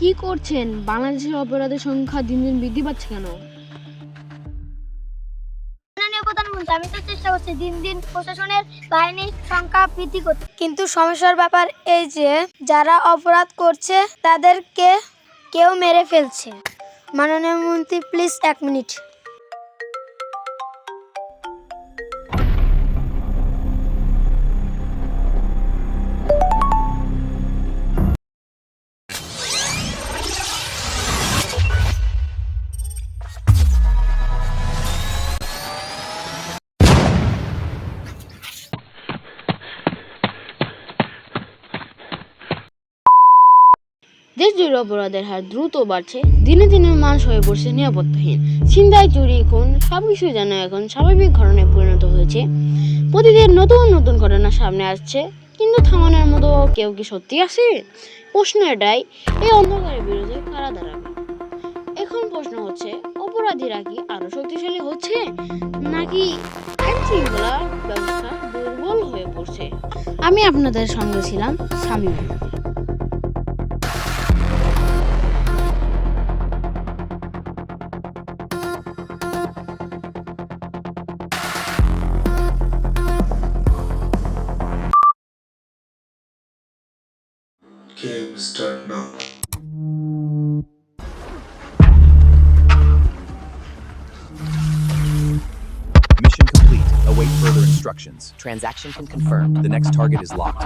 কি করছেন? বাংলাদেশের অপরাধের সংখ্যা দিন দিন বৃদ্ধি পাচ্ছে কেন? মাননীয় প্রধানমন্ত্রী, আমি তো চেষ্টা করছি দিন দিন প্রশাসনের বাহিনীর সংখ্যা বৃদ্ধি করতে, কিন্তু সমস্যার ব্যাপার এই যে যারা অপরাধ করছে তাদেরকে কেউ মেরে ফেলছে। মাননীয় মন্ত্রী, প্লিজ 1 মিনিট। দেশ জুড়ে অপরাধের হার দ্রুত বাড়ছে, দিনে দিনে মানুষ হয়ে পড়ছে নিরাপত্তাহীন। ছিনতাই, চুরি, খুন সবকিছু যেন এখন স্বাভাবিক ঘটনায় পরিণত হয়েছে। প্রতিদিন নতুন নতুন ঘটনা সামনে আসছে, কিন্তু থামানোর মতো কেউ কি সত্যি আছে? প্রশ্ন এটাই, এই অন্ধকারের বিরুদ্ধে কারা দাঁড়াবে? এখন প্রশ্ন হচ্ছে, অপরাধীরা কি আরো শক্তিশালী হচ্ছে, নাকি আইন শৃঙ্খলা ব্যবস্থা দুর্বল হয়ে পড়ছে? আমি আপনাদের সঙ্গে ছিলাম Shamim. Game start now. Mission complete. Await further instructions. Transaction confirmed. The next target is locked.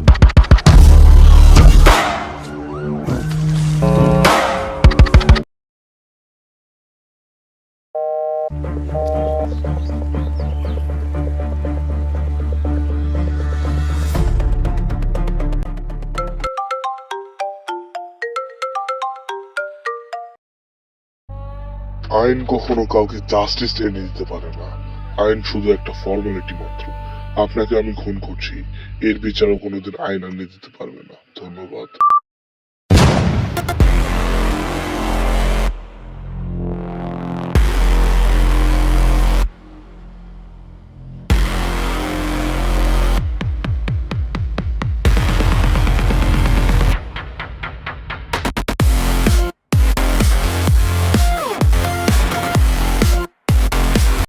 আইন কখনো কাউকে জাস্টিস এনে দিতে পারে না। আইন শুধু একটা ফর্মালিটি মাত্র। আপনাকে আমি খুন করছি, এর বিচারও কোনোদিন আইন এনে দিতে পারবে না। ধন্যবাদ।